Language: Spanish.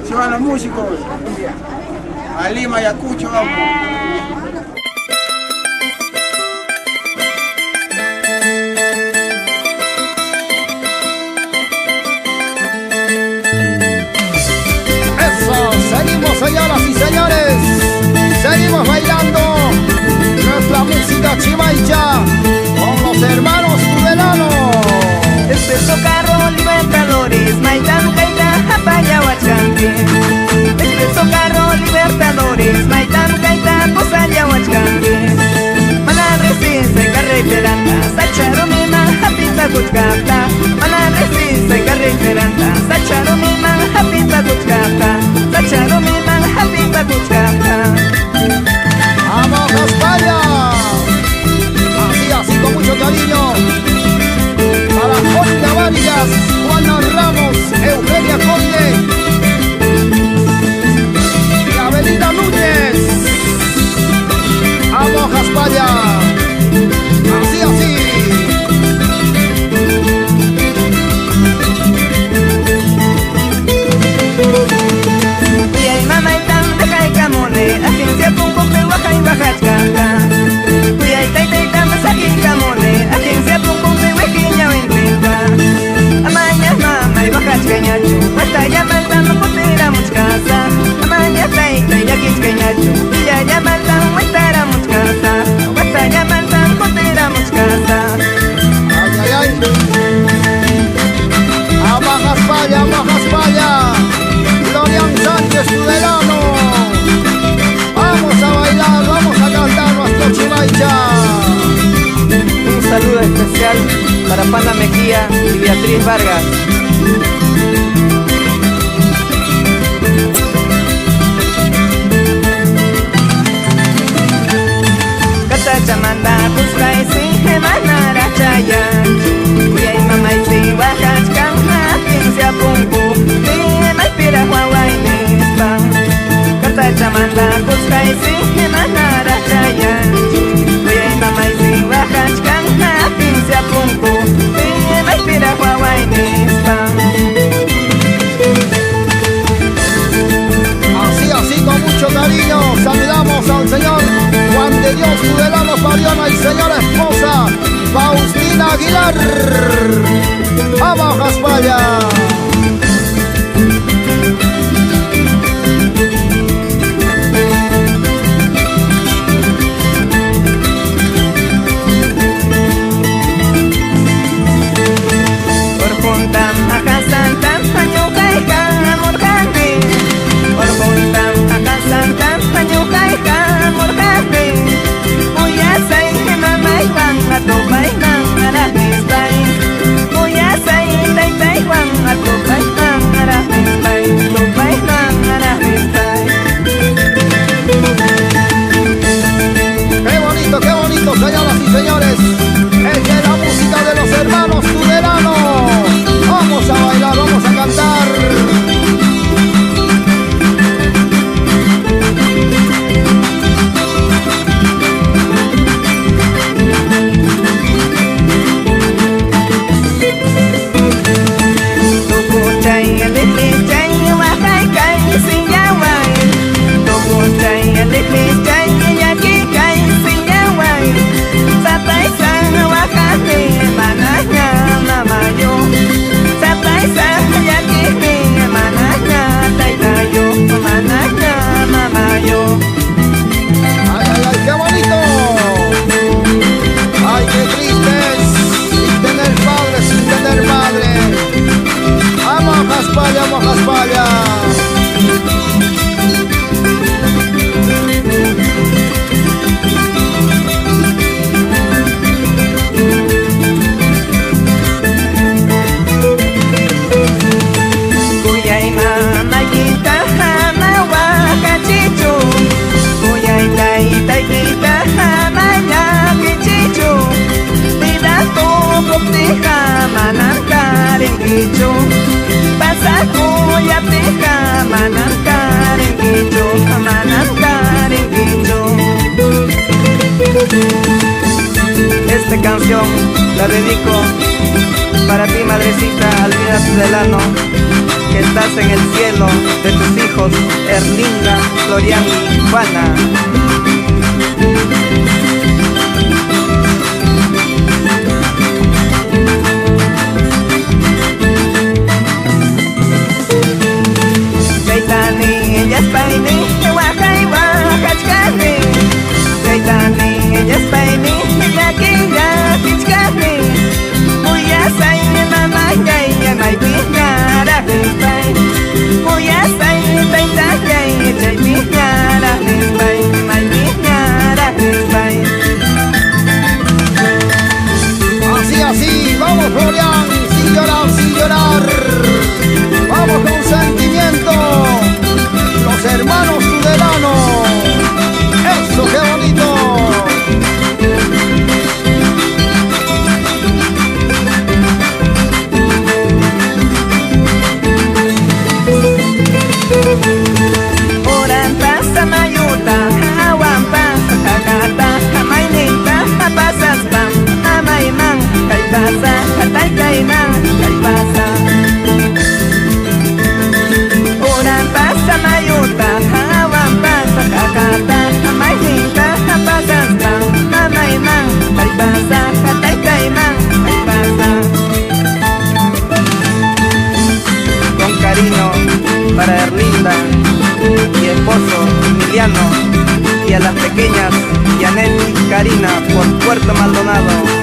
Se van los músicos. A Lima y a Cucho vamos. Seguimos, señoras y señores, seguimos bailando nuestra música chimaicha con los hermanos Tudelanos. Expreso Carro Libertadores, Maitán Gaita, Japayahuachcanque. Expreso Carro Libertadores, Maitán Gaita, Posayahuachcanque. Mana resiste, carreteranta, Sacharomima, Japita Cuchcata. Mana resiste, carreteranta, Sacharomima, Japita Cuchcata. Sacharomima, Japita Cuchcata. ¡Vamos, España! Así, con mucho cariño. Para Jorge Varillas, Juana Ramos, Eugenia Conde y Avelina Núñez. ¡Vamos, España! Así. Cuyay mamá y tan de Caicamone, agencia Punco, Pehuaja y Bajachcata. Cuyay taita y tamas aquí Camone, agencia Punco, Pehuejiña Ventinta. Amaña mamá y Bajachcañachu, hasta ya maltando potera muchcasa. Amaña taita y aquí chcañachu, y ya maltan muestara muchcasa. Hasta ya maltan potera muchcasa. Ay. ¡Baja España! Dorian Sánchez Tudelano. Vamos a bailar, vamos a cantar nuestro chimaicha. Un saludo especial para Pana Mejía y Beatriz Vargas. Catachamanda, Cuscay, Sinjemanara, Chayan. Cuyay mamá y si Oaxaca, Quince Punco, Lima y Pira, Huawai, Nispa. Catachamanda, Cuscay, Sinjemanara, Chayan. Cuyay mamá y si Oaxaca, Quince Punco, Lima y Pira, Huawai, Nispa. Así, con mucho cariño, saludamos al señor Juan de Dios Tudelano Fariona y señora esposa Faustina Aguilar. ¡Vamos, España! Qué bonito, señoras y señores, es de la música de los hermanos Tudelano. Vamos a bailar, vamos a cantar. ¡Ay, qué bonito! ¡Ay, qué tristes! Sin tener padre, sin tener madre. ¡Vamos, España! Cuyay mamá y tajama Huacachichu. Cuyay taita y tajama Yaquichichu. Vida tu propteja manancar en Quichu. Pasa cuya teja manancar en Quichu. Manancar en Quichu. Esta canción la dedico Para ti, madrecita Albina Tudelano, que estás en el cielo, de tus hijos Erlinda, Florian y Juana. Taytani, ella es paini, Oaxaca y Oaxaca. Taytani, ella es paini, ella que ya pichcani. Muy asay, mamá, ya, my piñara, pay. Muy asay, taita, ya, piñara, pay, my piñara, pay. Así, así, vamos Florian, sin llorar, sin llorar. Vamos con sentimiento, los hermanos Tudelano. Eso, qué bonito. Oranta, Samayuta, Aguampa, Kakata, Amainita, Apasaspa, Amaiman, Kaipasa, Kataikaiman, Kaipasa. Oranta, Samayuta, Aguampa, Kakata, Amainita, Apasaspa, Amaiman, Kaipasa, Kataikaiman, Kaipasa. Con cariño para Erlinda, mi esposo Emiliano, y a las pequeñas Yanet y Karina por Puerto Maldonado.